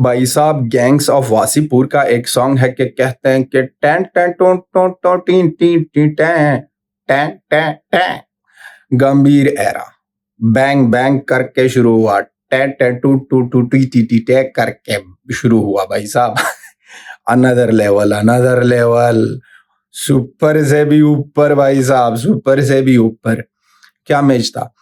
भाई साहब, gangs of Wasseypur का एक सॉन्ग है कि कहते हैं कि टैं टैं टों टों टों टी टी टी टैं टैं टैं टैं। गंभीर एरा बैंग बैंग करके शुरू हुआ, टैं टैं टू टू टू टी टी टी टै करके शुरू हुआ भाई साहब। Another level, another level, super से भी ऊपर भाई साहब, सुपर से भी ऊपर। क्या मैच था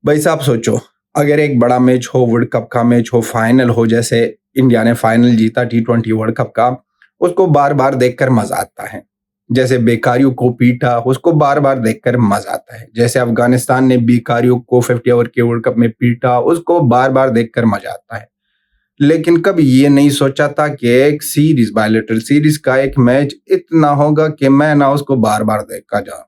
भाई साहब, सोचो अगर एक बड़ा मैच हो, वर्ल्ड कप का मैच हो, फाइनल हो, जैसे इंडिया ने फाइनल जीता T20 वर्ल्ड कप का, उसको बार बार देखकर मजा आता है। जैसे बेकारियों को पीटा, उसको बार बार देखकर मजा आता है। जैसे अफगानिस्तान ने बेकारियों को 50 ओवर के वर्ल्ड कप में पीटा, उसको बार बार देखकर मजा आता है। लेकिन कभी ये नहीं सोचा था कि एक सीरीज, बायलैटरल सीरीज का एक मैच इतना होगा कि मैं ना उसको बार बार देखा जाऊं।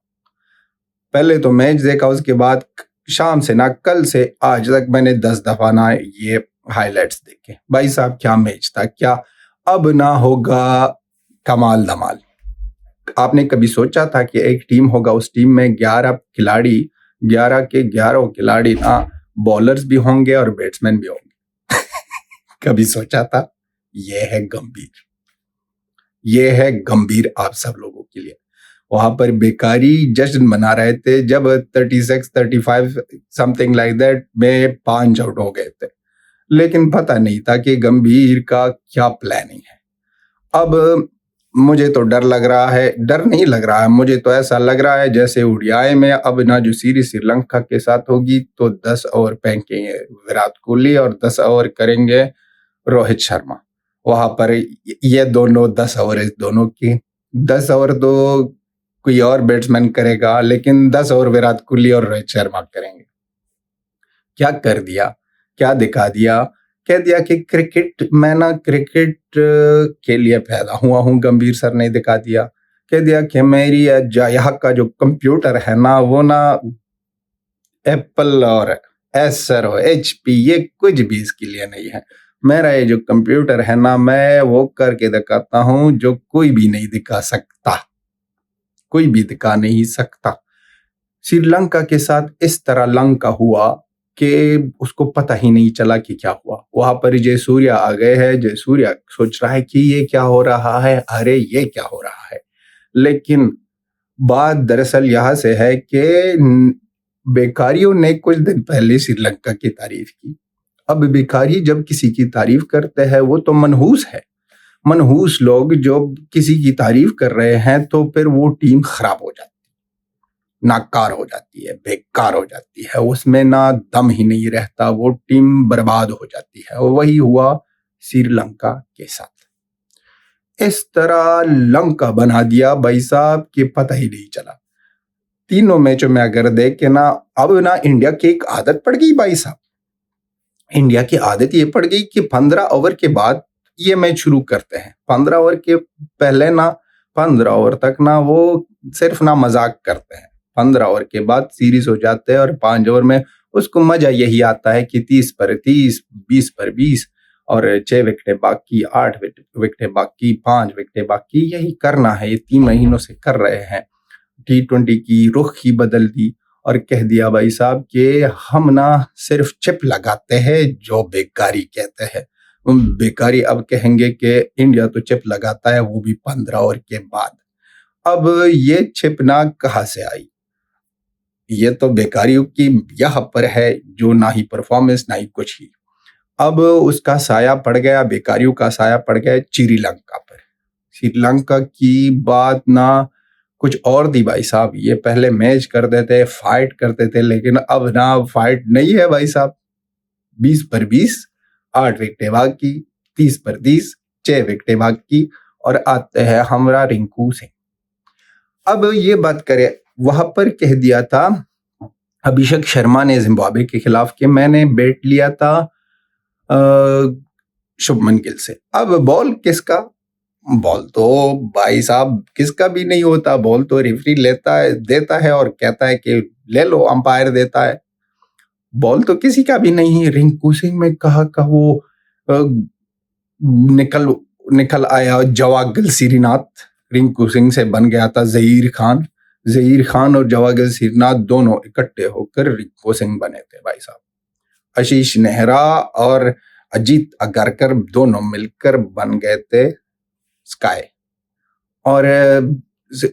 पहले तो मैच देखा, उसके बाद शाम से ना कल से आज तक मैंने 10 दफा ना ये हाइलाइट्स देखे। भाई साहब क्या मैच था, क्या अब ना होगा कमाल धमाल। आपने कभी सोचा था कि एक टीम होगा, उस टीम में 11 खिलाड़ी, 11 के 11 खिलाड़ी ना बॉलर्स भी होंगे और बैट्समैन भी होंगे? कभी सोचा था? ये है गंभीर, ये है गंभीर आप सब लोगों के लिए। वहां पर बेकारी जश्न मना रहे थे जब 36 35 समथिंग लाइक दैट में 5 आउट हो गए थे, लेकिन पता नहीं था कि गंभीर का क्या प्लानिंग है। अब मुझे तो डर लग रहा है, डर नहीं लग रहा है, मुझे तो ऐसा लग रहा है जैसे ओडीआई में अब ना जो सीरीज श्रीलंका के साथ होगी तो 10 ओवर फेंकेंगे विराट कोहली और 10 ओवर करेंगे रोहित शर्मा। वहां पर ये दोनों 10 ओवर इस दोनों की, 10 ओवर तो कोई और बैट्समैन करेगा, लेकिन 10 ओवर विराट कोहली और रोहित शर्मा करेंगे। क्या कर दिया, क्या दिखा दिया, कह दिया कि क्रिकेट, मैं ना क्रिकेट के लिए पैदा हुआ हूं, गंभीर सर ने दिखा दिया। कह दिया कि मेरी यहाँ का जो कंप्यूटर है ना, वो ना एप्पल और एसर और HP ये कुछ भी इसके लिए नहीं है। मेरा ये जो कंप्यूटर है ना, मैं वो करके दिखाता हूं जो कोई भी नहीं दिखा सकता, कोई भी दिखा नहीं सकता। श्रीलंका के साथ इस तरह लंका हुआ कि उसको पता ही नहीं चला कि क्या हुआ। वहां पर जयसूर्या आ गए हैं, जयसूर्या सोच रहा है कि ये क्या हो रहा है, अरे ये क्या हो रहा है। लेकिन बात दरअसल यहां से है कि बेकारियों ने कुछ दिन पहले श्रीलंका की तारीफ की। अब बेकारी जब किसी की तारीफ करते हैं वो तो मनहूस है। मनहूस लोग जो किसी की तारीफ कर रहे हैं तो फिर वो टीम खराब हो जाती है, नाकार हो जाती है, बेकार हो जाती है, उसमें ना दम ही नहीं रहता, वो टीम बर्बाद हो जाती है। वही हुआ श्रीलंका के साथ। इस तरह लंका बना दिया भाई साहब कि पता ही नहीं चला। तीनों मैचों में अगर देखे ना, अब ना इंडिया की एक आदत पड़ गई भाई साहब, इंडिया की आदत ये पड़ गई कि 15 ओवर के बाद ये मैच शुरू करते हैं। 15 ओवर के पहले ना, 15 ओवर तक ना वो सिर्फ ना मजाक करते हैं। 15 ओवर के बाद सीरीज हो जाते हैं और 5 ओवर में उसको मजा यही आता है कि 30 पर 30, 20 पर 20 और 6 विकेटें बाकी, 8 विकेटें बाकी, 5 विकेटें बाकी, यही करना है। ये 3 महीनों से कर रहे हैं। T20 की रुख ही बदल दी और कह दिया भाई साहब कि हम ना सिर्फ चिप लगाते हैं जो बेकारी कहते हैं। बेकारी अब कहेंगे कि इंडिया तो चिप लगाता है, वो भी 15 ओवर के बाद। अब ये चिप ना कहाँ से आई, ये तो बेकारियों की यहाँ पर है जो ना ही परफॉर्मेंस ना ही कुछ ही। अब उसका साया पड़ गया, बेकारियों का साया पड़ गया श्रीलंका पर। श्रीलंका की बात ना कुछ और थी भाई साहब, ये पहले मैच करते थे, फाइट करते थे, लेकिन अब ना फाइट नहीं है भाई साहब। 20 पर 20, 8 विकेटें बाकी, 30 पर 30, 6 विकेटें बाकी और आते हैं हमारा रिंकू सिंह। अब ये बात करें, वहां पर कह दिया था अभिषेक शर्मा ने जिम्बाब्वे के खिलाफ कि मैंने बैट लिया था शुभमन गिल से। अब बॉल किसका, बॉल तो भाई साहब किसका भी नहीं होता, बॉल तो रेफरी लेता है, देता है और कहता है कि ले लो, अंपायर देता है। बॉल तो किसी का भी नहीं। रिंकू सिंह में कहा का वो निकल निकल आया जवागल श्रीनाथ, रिंकू सिंह से बन गया था जहीर खान। जहीर खान और जवागल श्रीनाथ दोनों इकट्ठे होकर रिंकू सिंह बने थे भाई साहब। आशीष नेहरा और अजीत अगरकर दोनों मिलकर बन गए थे स्काई। और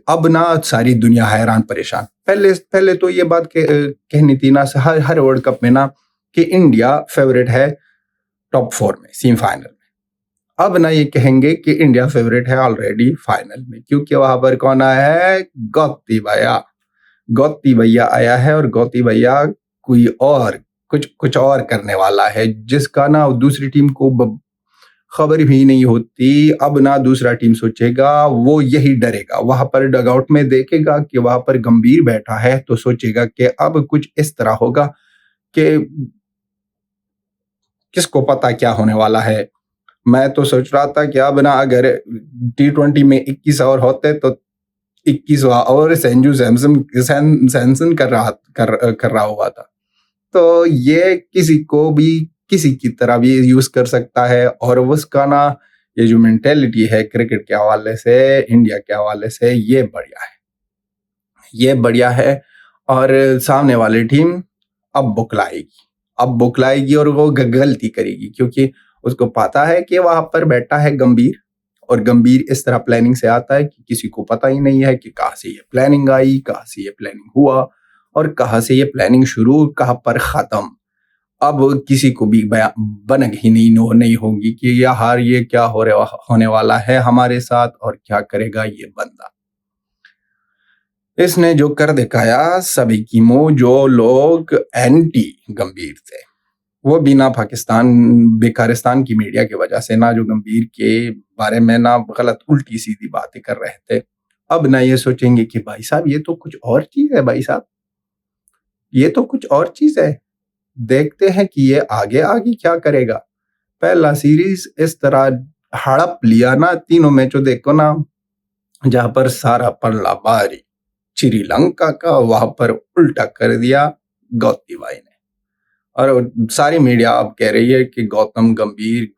अब ना सारी दुनिया हैरान परेशान। पहले पहले तो ये बात कहनी थी ना हर वर्ल्ड कप में ना कि इंडिया फेवरेट है टॉप 4 में, सेमीफाइनल में। अब ना ये कहेंगे कि इंडिया फेवरेट है ऑलरेडी फाइनल में, क्योंकि वहां पर कौन आया है? गौती भैया आया है। और गौती भैया कोई और कुछ और करने वाला है, जिसका ना दूसरी टीम को खबर भी नहीं होती। अब ना दूसरा टीम सोचेगा, वो यही डरेगा, वहां पर डगआउट में देखेगा कि वहां पर गंभीर बैठा है, तो सोचेगा कि अब कुछ इस तरह होगा कि किसको पता क्या होने वाला है। मैं तो सोच रहा था कि अब ना अगर T20 में 21 ओवर होते तो 21वां ओवर संजू सैमसन कर रहा हुआ था। तो ये किसी की तरह भी यूज कर सकता है। और उसका ना ये जो मेंटेलिटी है क्रिकेट के हवाले से, इंडिया के हवाले से, ये बढ़िया है। और सामने वाली टीम अब बुकलाएगी और वो गलती करेगी, क्योंकि उसको पता है कि वहां पर बैठा है गंभीर। और गंभीर इस तरह प्लानिंग से आता है कि किसी को पता ही नहीं है कि कहाँ से ये प्लानिंग आई, कहाँ से ये प्लानिंग हुआ और कहाँ से ये प्लानिंग शुरू, कहाँ पर खत्म। अब किसी को भी बनक ही नहीं होगी कि यार ये क्या होने वाला है हमारे साथ और क्या करेगा ये बंदा। इसने जो कर दिखाया सभी की मुंह, जो लोग एंटी गंभीर थे वो बिना बेकारिस्तान की मीडिया की वजह से ना जो गंभीर के बारे में ना गलत उल्टी सीधी बातें कर रहे थे, अब ना ये सोचेंगे कि भाई साहब ये तो कुछ और चीज है, भाई साहब ये तो कुछ और चीज है। देखते हैं कि ये आगे आगे क्या करेगा। पहला सीरीज इस तरह हड़प लिया ना, तीनों मैचों देखो ना, जहां पर सारा पल्ला भारी श्रीलंका का, वहां पर उल्टा कर दिया गौती भाई ने। और सारी मीडिया अब कह रही है कि गौतम गंभीर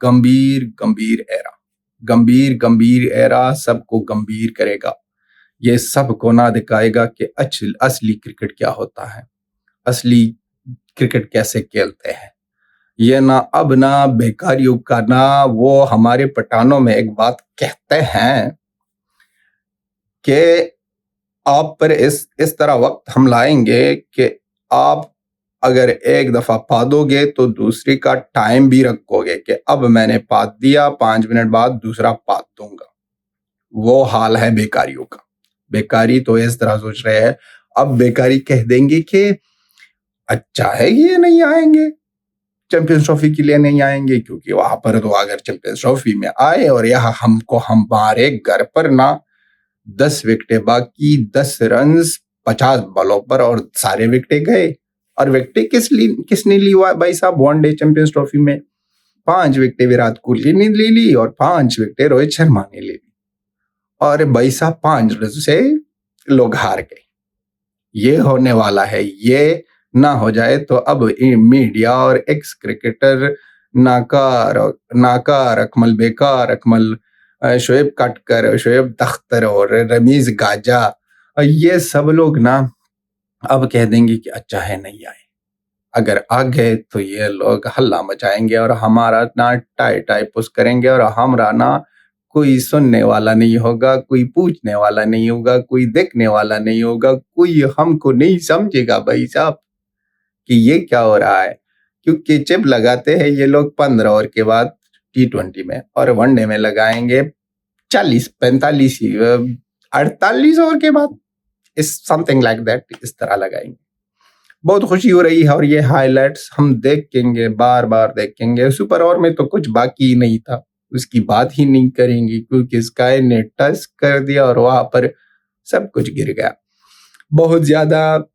एरा सबको गंभीर करेगा। ये सबको ना दिखाएगा कि असली क्रिकेट क्या होता है, असली क्रिकेट कैसे खेलते हैं। ये ना अब ना बेकारियों का ना, वो हमारे पठानों में एक बात कहते हैं कि आप पर इस तरह वक्त हम लाएंगे कि आप अगर एक दफा पा दोगे तो दूसरी का टाइम भी रखोगे कि अब मैंने पात दिया, 5 मिनट बाद दूसरा पात दूंगा। वो हाल है बेकारियों का। बेकारी तो इस तरह सोच रहे हैं, अब बेकारी कह देंगे कि अच्छा है ये नहीं आएंगे, चैंपियंस ट्रॉफी के लिए नहीं आएंगे, क्योंकि वहां पर तो अगर चैंपियंस ट्रॉफी में आए और यहाँ हमारे घर पर ना 10 विकेटें बाकी, 10 रन 50 बॉलों पर और सारे विकेटें गए। और विकेटें किसने ली हुआ भाई साहब? वनडे चैंपियंस ट्रॉफी में 5 विकेटें विराट कोहली ने ले ली और 5 विकेटें रोहित शर्मा ने ले ली। और भाई साहब 5 रन से लोग हार गए। ये होने वाला है। ये ना हो जाए तो अब मीडिया और एक्स क्रिकेटर नाकार अकमल, बेकार अकमल, शोएब काटकर, शोएब तख्तर और रमीज गाजा, ये सब लोग ना अब कह देंगे कि अच्छा है नहीं आए। अगर आ गए तो ये लोग हल्ला मचाएंगे और हमारा ना टाई पुस करेंगे और हमारा ना कोई सुनने वाला नहीं होगा, कोई पूछने वाला नहीं होगा, कोई देखने वाला नहीं होगा, कोई हमको नहीं समझेगा भाई साहब कि ये क्या हो रहा है। क्योंकि चिप लगाते हैं ये लोग 15 ओवर के बाद T20 में, और वनडे में लगाएंगे 40-45 48 ओवर के बाद, इस समथिंग लाइक दैट, इस तरह लगाएंगे। बहुत खुशी हो रही है और ये हाइलाइट्स हम देखेंगे, बार बार देखेंगे। सुपर ओवर में तो कुछ बाकी ही नहीं था, उसकी बात ही नहीं करेंगे, क्योंकि स्काई ने टच कर दिया और वहां पर सब कुछ गिर गया। बहुत ज्यादा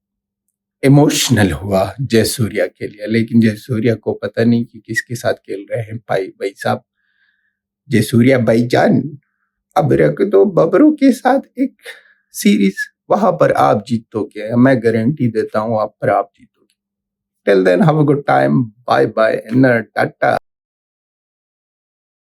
इमोशनल हुआ जयसूर्या के लिए, लेकिन जयसूर्या को पता नहीं कि किसके साथ खेल रहे हैं भाई साहब। जयसूर्या भाईजान, अब रख दो बबरों के साथ एक सीरीज, वहां पर आप जीतोगे, मैं गारंटी देता हूं आप जीतोगे। Till then have a good time, bye bye, Tata.